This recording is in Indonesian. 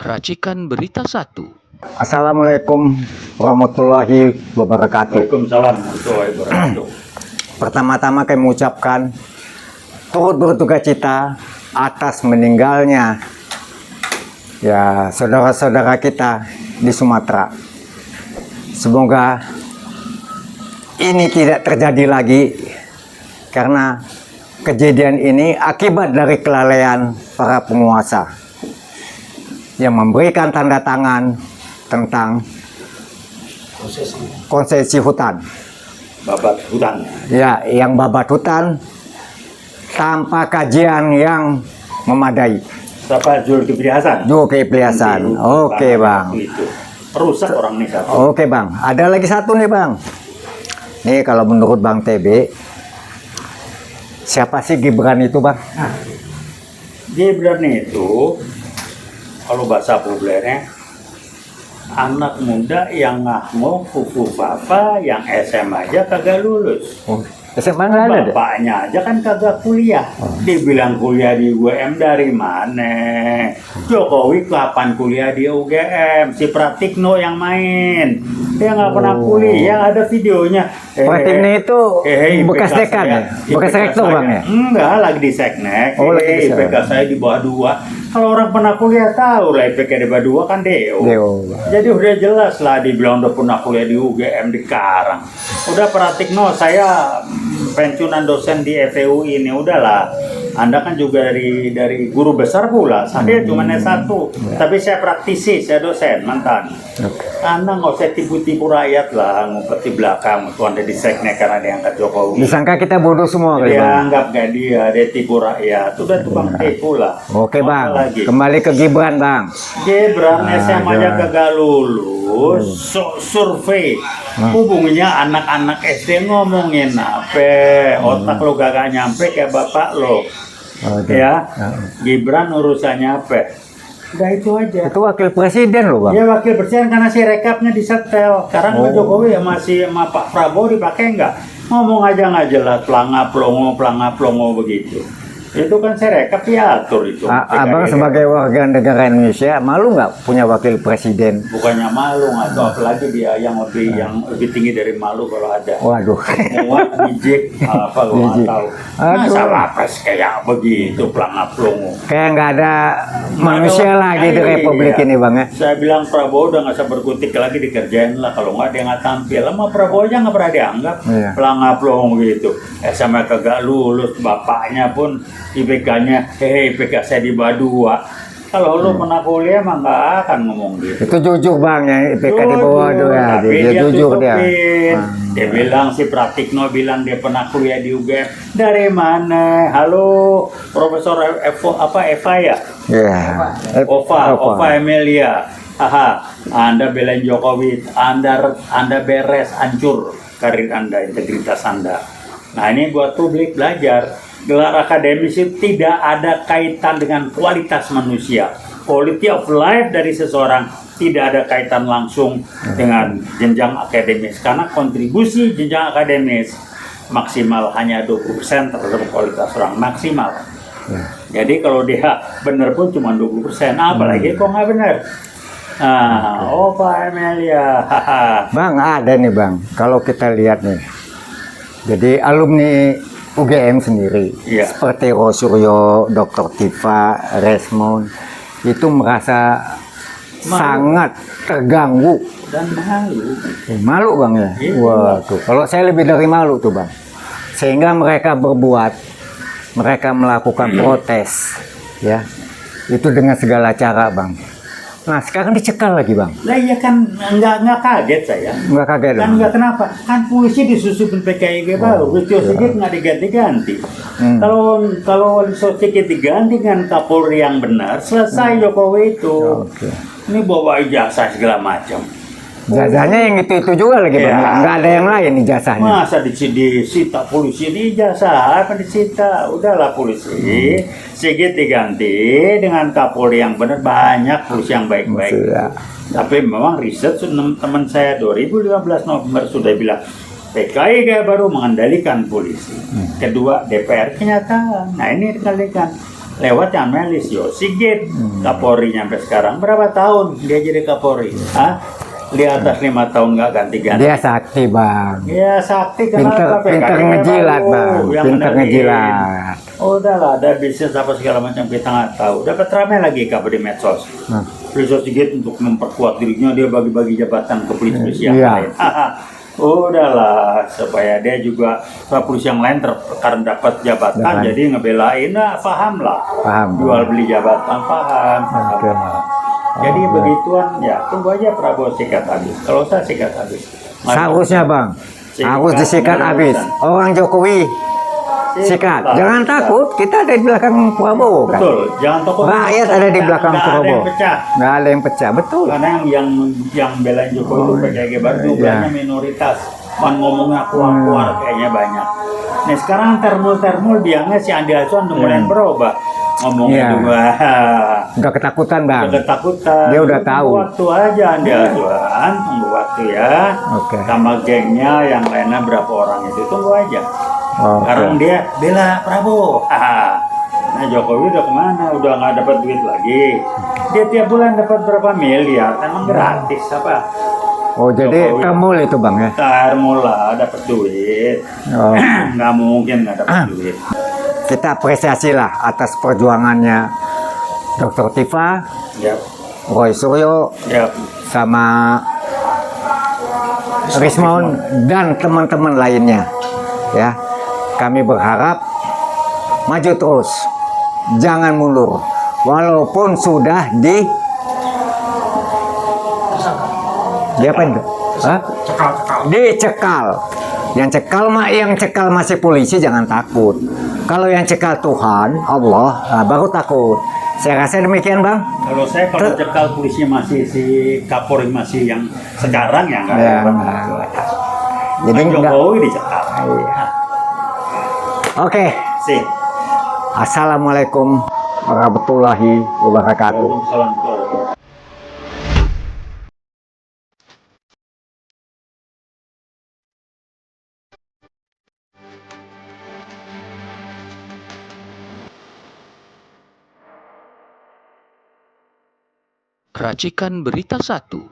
Racikan Berita 1. Assalamualaikum warahmatullahi wabarakatuh. Waalaikumsalam warahmatullahi wabarakatuh. Pertama-tama kami mengucapkan turut berduka cita atas meninggalnya ya saudara-saudara kita di Sumatera. Semoga ini tidak terjadi lagi karena kejadian ini akibat dari kelalaian para penguasa yang memberikan tanda tangan tentang konsesi hutan. Babat hutan. Ya, yang babat hutan tanpa kajian yang memadai. Siapa Zulkifli Hasan? Zulkifli Hasan. Oke, Bang. Itu. Rusak orang nih satu. Oke, Bang. Ada lagi satu nih, Bang. Nih kalau menurut Bang TB, siapa sih Gibran itu, Bang? Gibran itu kalau bahasa populernya anak muda yang ngahmo kuku papa yang SMA aja kagak lulus. Oh, SMA nggak ada deh? Bapaknya aja kan kagak kuliah. Dibilang kuliah di UGM dari mana? Jokowi kapan kuliah di UGM? Si Pratikno yang main. Dia nggak pernah kuliah, ada videonya. Pratikno itu bekas dekan ya? Bekas rektor, Bang ya? Enggak, lagi di Seknek. Oh, lagi di IPK saya di bawah 2. Kalau orang pernah kuliah tahu lah IPK di bawah 2 kan DO. Jadi udah jelas lah dibilang udah pernah kuliah di UGM di Karang. Udah Pratikno, saya pensiunan dosen di FEU ini udahlah. Anda kan juga dari guru besar pula. Saya cuma S1, tapi saya praktisi, saya dosen mantan. Anda nggak usah tipu-tipu rakyat lah, ngumpet di belakang. Tuh Anda di Seknek karena diangkat Jokowi. Disangka kita bodoh semua kali, Bang. Dia anggap gak dia tipu rakyat. Udah tukang tipu lah. Oke, Bang. Lagi. Kembali ke Gibran, Bang. Gibran SMA aja kagak lulus. Survei. Hubunginya anak-anak SD ngomongin apa? Otak lo gak nyampe kayak bapak lo. Ya, Gibran urusannya apa? Udah itu aja. Itu wakil presiden loh, Bang. Ya wakil presiden karena si rekapnya disetel. Sekarang Pak Jokowi ya masih sama Pak Prabowo dipakai nggak? Ngomong aja nggak jelas, pelanga plongo begitu. Itu kan saya rekap diatur itu. Abang sebagai warga negara Indonesia malu nggak punya wakil presiden? Bukannya malu atau apalagi dia yang lebih tinggi dari malu kalau ada. Waduh. Muat bijik apa gue nggak tahu. Masa lapas kayak begitu pelanga plongo. Kayak nggak ada manusia lagi di republik ini, Bang ya. Saya bilang Prabowo udah nggak usah berkutik lagi, dikerjain lah. Kalau nggak dia nggak tampil. Sama Prabowo aja nggak pernah dianggap pelanga plongo gitu. SMA kagak lulus, bapaknya pun IPK-nya, IPK saya di bawah 2. Kalau lu pernah kuliah mah nggak akan ngomong gitu. Itu jujur, Bang, ya IPK di bawah 2 ya. Tapi Dia jujur dia. Dia bilang si Pratikno bilang dia pernah kuliah di UGM. Dari mana? Halo, Profesor Eva ya? Iya. Ova Emilia. Aha, Anda belain Jokowi, Anda beres, hancur karir Anda, integritas Anda. Nah ini buat publik belajar. Gelar akademis itu tidak ada kaitan dengan kualitas manusia. Quality of life dari seseorang tidak ada kaitan langsung dengan jenjang akademis. Karena kontribusi jenjang akademis maksimal hanya 20% terhadap kualitas orang maksimal. Jadi kalau dia benar pun cuma 20%. Apalagi kok nggak benar. Pak Emilia. Bang, ada nih, Bang. Kalau kita lihat nih. Jadi alumni UGM sendiri, seperti Rosuryo, Dr. Tifa, Resmond, itu merasa sangat terganggu dan malu. Malu, Bang ya? Waduh, kalau saya lebih dari malu tuh, Bang. Sehingga mereka melakukan protes, ya, itu dengan segala cara, Bang. Nah, sekarang dicekal lagi, Bang. Lah iya kan nggak kaget saya. Nggak kaget, kan nggak kenapa? Kan polisi disusupin PKIG baru, Listio Sigit nggak diganti-ganti. Kalau Listio Sigit diganti dengan Kapolri yang benar, selesai Jokowi itu. Ini bawa ijazah segala macam. Ijazahnya yang itu juga lagi, Bang. Nggak ada yang lain ijazahnya. Masa disita polisi ini ijazah apa disita? Udahlah polisi. Sigit diganti dengan Kapolri yang benar, banyak polisi yang baik-baik. Tapi memang riset teman saya 2015 November sudah bilang PKI kayak baru mengendalikan polisi. Kedua DPR kenyataan. Nah ini dikalikan. lewat yang namanya Listio Sigit, Kapolri sampai sekarang berapa tahun dia jadi Kapolri? Hah? Di atas 5 tahun nggak ganti-ganti. Dia sakti bang. Ya sakti Pinter, kenapa? pinter ngejilat bang. Pinter ngejilat. Udahlah, ada bisnis apa segala macam kita nggak tahu. Dapat ramai lagi kabar di medsos. Listio Sigit untuk memperkuat dirinya dia bagi-bagi jabatan ke polisi yang Iya. lain. Udahlah, supaya dia juga polisi yang lain karena dapat jabatan jadi ngebelain, nah paham lah. Paham. Jual beli jabatan paham. Oke. Jadi begituan ya, tunggu aja Prabowo sikat habis. Kalau saya sikat habis. Seharusnya bang, harus disikat habis. Orang Jokowi sikat. Jangan takut, kita ada di belakang Prabowo kan. Betul, jangan takut. Rakyat ada di belakang Nggak ada Prabowo. yang pecah. Nggak ada yang pecah, betul. Karena yang belain Jokowi itu PKG baru jumlahnya minoritas. Ngomongnya keluar kayaknya banyak. Nah sekarang termul biangnya si Andi Acuan udah mulai berubah. Ngomongnya juga Udah ketakutan bang. udah ketakutan. Dia udah tahu. Tunggu waktu aja Andi Acuan, tunggu waktu ya. Oke. Sama gengnya yang lainnya berapa orang itu tunggu aja. Oke. Sekarang dia bela Prabowo. Nah Jokowi udah kemana? Udah nggak dapat duit lagi. Dia tiap bulan dapat berapa miliar? Emang gratis apa? Oh jadi Jokowi. temul itu bang ya. Termul lah dapat duit. Oh. Nggak mungkin nggak dapat duit. Kita apresiasi lah atas perjuangannya Dr. Tifa, Ya, Roy Suryo, ya. sama Rismon dan teman-teman lainnya. Ya, kami berharap maju terus, jangan mundur, walaupun sudah apa itu? Hah? Dicekal. Yang cekal masih polisi, jangan takut. Kalau yang cekal Tuhan, Allah, baru takut. Saya rasa demikian bang. Kalau saya kalau cekal polisi masih si Kapolri masih yang sekarang ya nggak Ya, ada. jadi Pak enggak. Jokowi dicekal. Oke. Sih. Assalamualaikum warahmatullahi wabarakatuh. Waalaikumsalam. Racikan Berita 1.